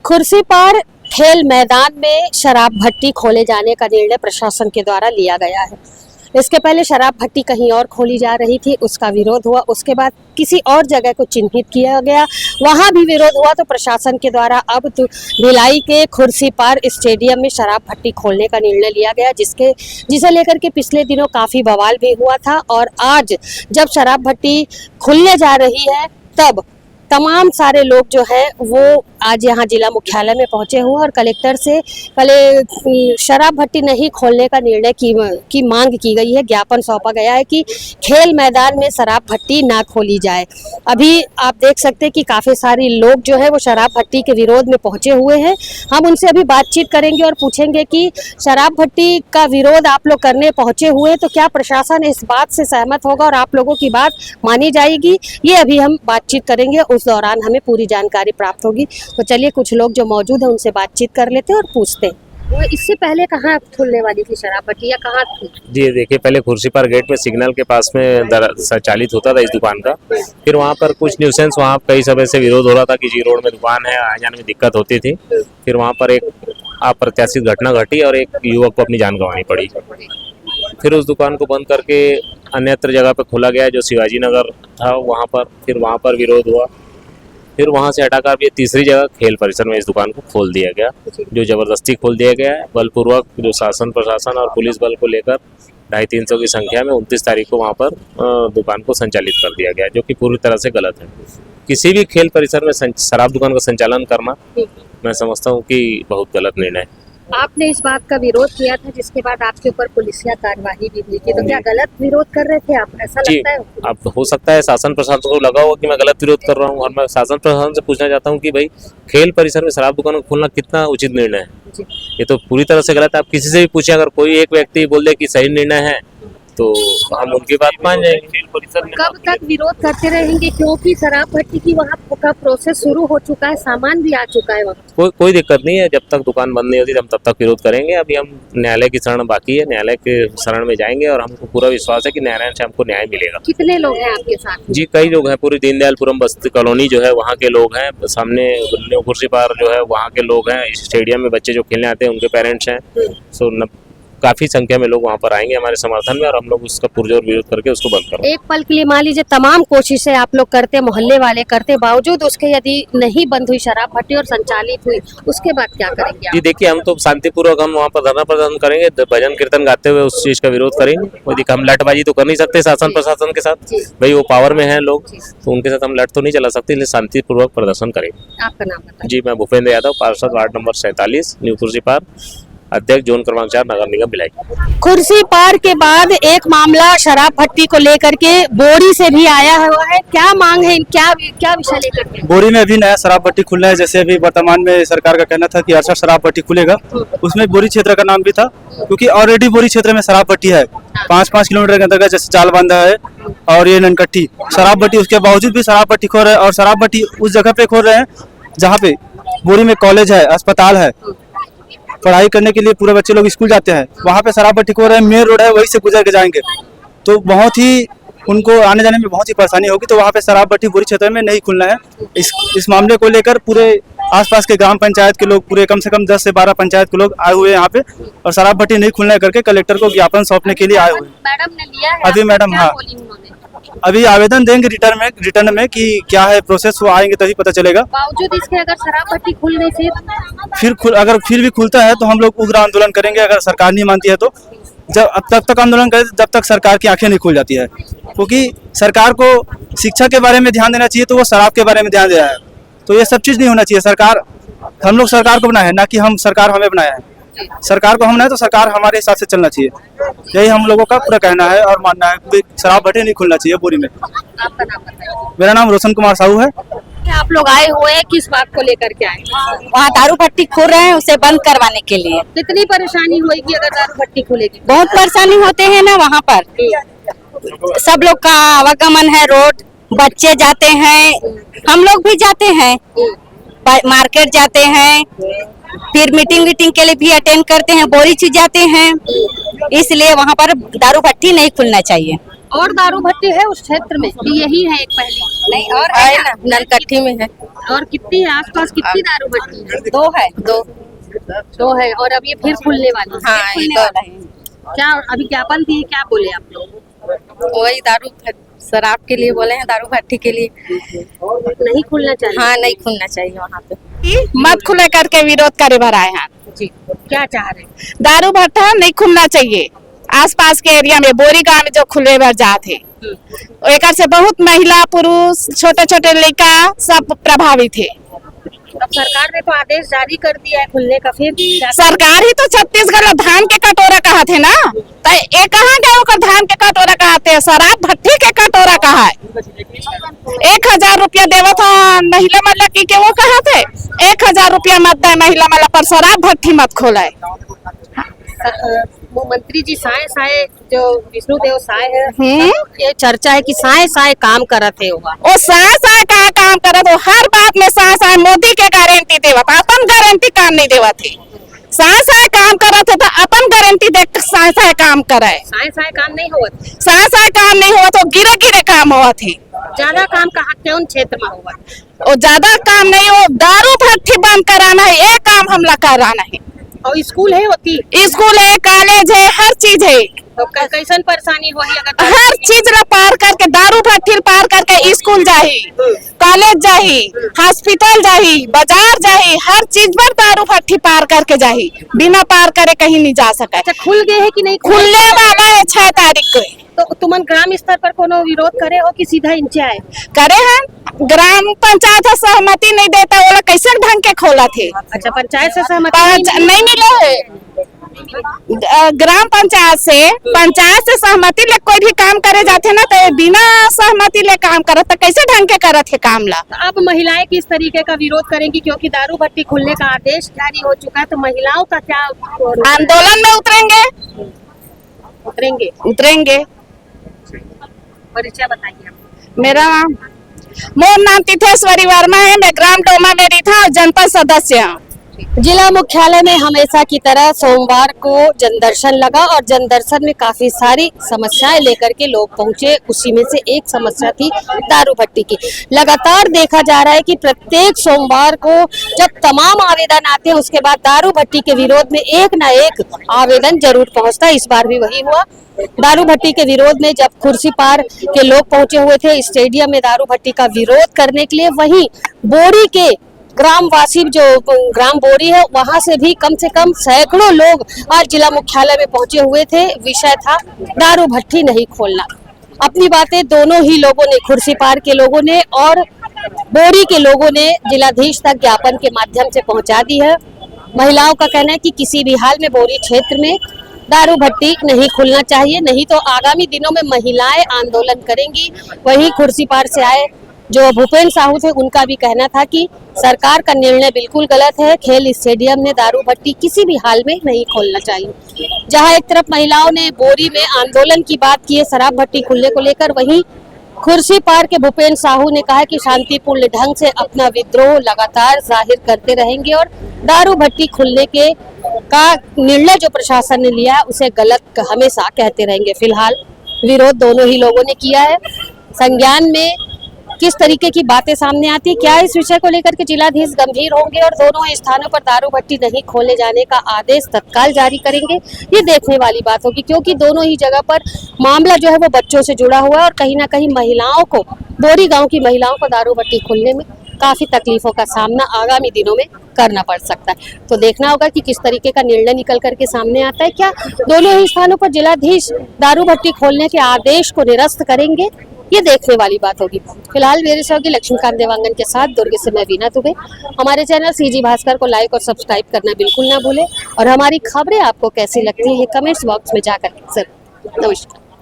खुर्सीपार खेल मैदान में शराब भट्टी खोले जाने का निर्णय प्रशासन के द्वारा लिया गया है। इसके पहले शराब भट्टी कहीं और खोली जा रही थी, उसका विरोध हुआ। उसके बाद किसी और जगह को चिन्हित किया गया, वहां भी विरोध हुआ। तो प्रशासन के द्वारा अब भिलाई के खुर्सीपार स्टेडियम में शराब भट्टी खोलने का निर्णय लिया गया, जिसे लेकर के पिछले दिनों काफी बवाल भी हुआ था। और आज जब शराब भट्टी खुलने जा रही है, तब तमाम सारे लोग जो है वो आज यहाँ जिला मुख्यालय में पहुंचे हुए और कलेक्टर से शराब भट्टी नहीं खोलने का निर्णय की मांग की गई है। ज्ञापन सौंपा गया है कि खेल मैदान में शराब भट्टी ना खोली जाए। अभी आप देख सकते हैं कि काफ़ी सारे लोग जो है वो शराब भट्टी के विरोध में पहुंचे हुए हैं। हम उनसे अभी बातचीत करेंगे और पूछेंगे कि शराब भट्टी का विरोध आप लोग करने पहुंचे हुए हैं, तो क्या प्रशासन इस बात से सहमत होगा और आप लोगों की बात मानी जाएगी? ये अभी हम बातचीत करेंगे, उस दौरान हमें पूरी जानकारी प्राप्त होगी। तो चलिए कुछ लोग जो मौजूद हैं उनसे बातचीत कर लेते हैं और पूछते हैं। वो इससे पहले कहाँ खुलने वाली थी शराब भट्टी या कहाँ थी? जी देखिए, पहले खुर्सीपार गेट में सिग्नल के पास में संचालित होता था इस दुकान का। फिर वहाँ पर कुछ न्यूसेंस, वहाँ कई समय से विरोध हो रहा था कि जी रोड में दुकान है, आने जाने में दिक्कत होती थी। फिर वहाँ पर एक अप्रत्याशित घटना घटी और एक युवक को अपनी जान गंवानी पड़ी। फिर उस दुकान को बंद करके अन्यत्र जगह पर खोला गया जो शिवाजी नगर था वहाँ पर। फिर वहाँ पर विरोध हुआ, फिर वहाँ से हटाकर भी तीसरी जगह खेल परिसर में इस दुकान को खोल दिया गया, जो जबरदस्ती खोल दिया गया है। बलपूर्वक जो शासन प्रशासन और पुलिस बल को लेकर 250-300 की संख्या में 29 तारीख को वहाँ पर दुकान को संचालित कर दिया गया, जो कि पूरी तरह से गलत है। किसी भी खेल परिसर में शराब दुकान का संचालन करना मैं समझता हूँ कि बहुत गलत निर्णय है। आपने इस बात का विरोध किया था, जिसके बाद आपके ऊपर पुलिसिया कार्यवाही भी हुई थी, तो क्या गलत विरोध कर रहे थे आप, ऐसा लगता है? अब हो सकता है शासन प्रशासन को लगा हो कि मैं गलत विरोध कर रहा हूँ, और मैं शासन प्रशासन से पूछना चाहता हूँ कि भाई खेल परिसर में शराब दुकान खोलना कितना उचित निर्णय है? ये तो पूरी तरह से गलत है। आप किसी से भी पूछे, अगर कोई एक व्यक्ति बोल दे कि सही निर्णय है तो हम उनकी बात मान जाएंगे। कब तक विरोध करते रहेंगे, क्योंकि शराब भट्टी की वहाँ का प्रोसेस शुरू हो चुका है, सामान भी आ चुका है वहाँ? कोई दिक्कत नहीं है। जब तक दुकान बंद नहीं होती हम तब तक विरोध करेंगे। अभी हम न्यायालय की शरण बाकी है, न्यायालय के शरण में जाएंगे और हमको पूरा विश्वास है कि न्यायालय से हमको न्याय मिलेगा। कितने लोग हैं आपके साथ? जी कई लोग हैं, पूरी दीनदयालपुरम बस्ती कॉलोनी जो है वहाँ के लोग हैं, सामने खुर्सीपार जो है वहाँ के लोग हैं, स्टेडियम में बच्चे जो खेलने आते हैं उनके पेरेंट्स हैं। सो काफी संख्या में लोग वहाँ पर आएंगे हमारे समर्थन में, और हम लोग उसका पुरजोर विरोध करके उसको बंद करेंगे। एक पल के लिए मान लीजिए तमाम कोशिशें आप लोग करते, मोहल्ले वाले करते, बावजूद उसके यदि नहीं बंद हुई शराब भट्टी और संचालित हुई, उसके बाद क्या करेंगे? जी देखिए, हम तो शांतिपूर्वक हम वहाँ पर धरना प्रदर्शन करेंगे, भजन कीर्तन गाते हुए उस चीज का विरोध करेंगे। हम लटबाजी तो कर नहीं सकते शासन प्रशासन के साथ, भाई वो पावर में है लोग, तो उनके साथ हम लट तो नहीं चला सकते, इसलिए शांतिपूर्वक प्रदर्शन करेंगे। आपका नाम बताइए। जी मैं भूपेंद्र यादव, पार्षद वार्ड नंबर 47 न्यू खुर्सीपार, अध्यक्ष जोन क्रमांक 4 नगर निगम भिलाई। खुर्सीपार के बाद एक मामला शराब भट्टी को लेकर के बोरी से भी आया हुआ है, क्या मांग है, क्या विषय लेकर के? बोरी में अभी नया शराब भट्टी खुलना है। जैसे अभी वर्तमान में सरकार का कहना था कि 68 शराब भट्टी खुलेगा, उसमें बोरी क्षेत्र का नाम भी था, क्योंकि ऑलरेडी बोरी क्षेत्र में शराब भट्टी है 5-5 किलोमीटर के अंतर्गत, जैसे चाल बांधा है और ये ननकट्टी शराब भट्टी। उसके बावजूद भी शराब भट्टी खोल रहे हैं, और शराब भट्टी उस जगह पे खोल रहे हैं जहाँ पे बोरी में कॉलेज है, अस्पताल है, पढ़ाई करने के लिए पूरे बच्चे लोग स्कूल जाते हैं, वहाँ पे शराब भट्टी हो रहा है। मेन रोड है, वहीं से गुजर के जाएंगे तो बहुत ही उनको आने जाने में बहुत ही परेशानी होगी। तो वहाँ पे शराब भट्टी बुरी क्षेत्र में नहीं खुलना है। इस मामले को लेकर पूरे आसपास के ग्राम पंचायत के लोग, पूरे कम से कम 10 से 12 पंचायत के लोग आए हुए हैं यहाँ पे, और शराब भट्टी नहीं खुलना करके कलेक्टर को ज्ञापन सौंपने के लिए आए हुए हैं। मैडम ने लिया है अभी मैडम, हाँ अभी आवेदन देंगे रिटर्न में कि क्या है प्रोसेस, वो आएंगे तभी पता चलेगा। बावजूद इसके अगर शराब भट्टी खुल नहीं अगर फिर भी खुलता है तो हम लोग उग्र आंदोलन करेंगे। अगर सरकार नहीं मानती है तो तब तक आंदोलन करें जब तक सरकार की आंखें नहीं खुल जाती है, क्योंकि सरकार को शिक्षा के बारे में ध्यान देना चाहिए, तो वो शराब के बारे में ध्यान दे रहा है। तो ये सब चीज नहीं होना चाहिए। सरकार, हम लोग सरकार को बनाए हैं, ना कि हम सरकार हमें बनाया है। सरकार को हम बनाए तो सरकार हमारे हिसाब से चलना चाहिए, यही हम लोगों का पूरा कहना है और मानना है। शराब भट्टी नहीं खुलना चाहिए बोरी में। आपका नाम बताइए। मेरा नाम रोशन कुमार साहू है। आप लोग आए हुए हैं, किस बात को लेकर के आए? वहाँ दारू भट्टी खोल रहे हैं, उसे बंद करवाने के लिए। कितनी परेशानी होगी अगर दारू भट्टी खुलेगी? बहुत परेशानी होते हैं ना, वहाँ पर सब लोग का आवागमन है, रोड, बच्चे जाते हैं, हम लोग भी जाते हैं, मार्केट जाते हैं, फिर मीटिंग के लिए भी अटेंड करते हैं, बोरी चीज जाते हैं, इसलिए वहाँ पर दारू भट्टी नहीं खुलना चाहिए। और दारू भट्टी है उस क्षेत्र में? यही है एक पहली? नहीं और है ना, नलकट्टी में है। और कितनी है आसपास, कितनी दारू भट्टी है? दो है, दो है और अब ये फिर खुलने वाली है। हाँ ये दो है। क्या अभी ज्ञापन दिए, क्या बोले आप लोग? वही शराब के लिए बोले हैं, दारू भट्टी के लिए नहीं खुलना चाहिए। हाँ नहीं खुलना चाहिए वहाँ पे। मत खुले करके विरोध करे भर आए हैं। जी, क्या चाह रहे हैं? दारू भट्टा नहीं खुलना चाहिए। आसपास के एरिया में बोरी गांव में जो खुले भर जाते एक से बहुत महिला पुरुष छोटे छोटे लड़का सब प्रभावित है। अब सरकार ने तो आदेश जारी कर दिया है खुलने का, फिर क्या? सरकार ही तो छत्तीसगढ़ में धान के कटोरा कहा थे ना, तो ये कहाँ गए होकर धान के कटोरा कहते हैं, शराब भट्टी के कटोरा कहा है। 1000 रुपया देवा था महिला मला की के वो कहा थे 1000 रुपया मत दे महिला मला पर शराब भट्टी मत खोलाए। वो मंत्री जी साए जो विष्णुदेव साय है, ये चर्चा है कि साए काम करत है होगा। वो साय का काम करत हो, हर बात में साय मोदी के गारंटी देवत, अपन गारंटी काम नहीं देवत है। साय काम करत है तो अपन गारंटी देख साय काम करे। साय काम नहीं होत, साय काम नहीं हुआ तो गिरे काम हुआ थी। ज्यादा काम कहाँ कौन क्षेत्र में हुआ? और ज्यादा काम नहीं हो, दारू भट्टी बंद कराना है, ये काम हमला कराना है। और स्कूल है होती, स्कूल है, कॉलेज है, हर चीज है। तो कैसन परेशानी हुई अगर हर चीज ला पार करके दारू भट्टी पार करके स्कूल जाही, कॉलेज जाही, हॉस्पिटल जाही, बाजार जाही, हर चीज पर दारू भट्टी पार करके जाही, बिना पार करे कहीं नहीं जा सके। अच्छा खुल गए है कि नहीं? खुलने वाला है 6 तारीख को। तो तुमन ग्राम स्तर पर कोनो विरोध करे हो कि सीधा इंचे आए? करे हैं, ग्राम पंचायत सहमति नहीं देता, वो कैसे ढंग के खोला थे। अच्छा पंचायत से सहमति नहीं मिले है। ग्राम पंचायत से सहमति ले कोई भी काम करे जाते ना, तो बिना सहमति ले काम करत तो कैसे ढंग के करत है काम ला। अब महिलाएं किस तरीके का विरोध करेंगी, क्योंकि दारू भट्टी खुलने का आदेश जारी हो चुका है, तो महिलाओं का क्या आंदोलन में उतरेंगे। परिचय बताइए आप। मेरा मोर नाम तिथेश्वरी वर्मा है, मैं ग्राम डोमा में रही था, जनपद सदस्य हूँ। जिला मुख्यालय में हमेशा की तरह सोमवार को जनदर्शन लगा और जनदर्शन में काफी सारी समस्याएं लेकर के लोग पहुंचे। उसी में से एक समस्या थी दारू भट्टी की। लगातार देखा जा रहा है कि प्रत्येक सोमवार को जब तमाम आवेदन आते हैं उसके बाद दारू भट्टी के विरोध में एक न एक आवेदन जरूर पहुंचता है। इस बार भी वही हुआ। दारू भट्टी के विरोध में जब कुर्सी पार के लोग पहुंचे हुए थे स्टेडियम में दारू भट्टी का विरोध करने के लिए, वहीं बोरी के ग्रामवासी जो ग्राम बोरी है वहां से भी कम से कम सैकड़ों लोग आज जिला मुख्यालय में पहुंचे हुए थे। विषय था दारू भट्टी नहीं खोलना। अपनी बातें दोनों ही लोगों ने, कुर्सी पार के लोगों ने और बोरी के लोगों ने जिलाधीश तक ज्ञापन के माध्यम से पहुंचा दी है। महिलाओं का कहना है कि किसी भी हाल में बोरी क्षेत्र में दारू भट्टी नहीं खुलना चाहिए, नहीं तो आगामी दिनों में महिलाएं आंदोलन करेंगी। वहीं कुर्सी पार से आए जो भूपेंद्र साहू थे, उनका भी कहना था कि सरकार का निर्णय बिल्कुल गलत है, खेल स्टेडियम में दारू भट्टी किसी भी हाल में नहीं खोलना चाहिए। जहां एक तरफ महिलाओं ने बोरी में आंदोलन की बात की है शराब भट्टी खुलने को लेकर, वहीं कुर्सी पार के भूपेंद्र साहू ने कहा कि शांतिपूर्ण ढंग से अपना विद्रोह लगातार जाहिर करते रहेंगे और दारू भट्टी खुलने के का निर्णय जो प्रशासन ने लिया है उसे गलत हमेशा कहते रहेंगे। फिलहाल विरोध दोनों ही लोगों ने किया है। संज्ञान में किस तरीके की बातें सामने आती, क्या इस विषय को लेकर के जिलाधीश गंभीर होंगे और दोनों ही स्थानों पर दारू भट्टी नहीं खोले जाने का आदेश तत्काल जारी करेंगे, ये देखने वाली बात होगी। क्योंकि दोनों ही जगह पर मामला जो है वो बच्चों से जुड़ा हुआ है और कहीं ना कहीं महिलाओं को, बोरी गांव की महिलाओं को दारू भट्टी खुलने में काफी तकलीफों का सामना आगामी दिनों में करना पड़ सकता है। तो देखना होगा कि किस तरीके का निर्णय निकल करके सामने आता है। क्या दोनों ही स्थानों पर जिलाधीश दारू भट्टी खोलने के आदेश को निरस्त करेंगे, ये देखने वाली बात होगी। फिलहाल मेरे सहयोगी लक्ष्मीकांत देवांगन के साथ दुर्ग से मैं वीना दुबे। हमारे चैनल सीजी भास्कर को लाइक और सब्सक्राइब करना बिल्कुल ना भूलें और हमारी खबरें आपको कैसी लगती है कमेंट्स बॉक्स में जाकर जरूर। नमस्कार।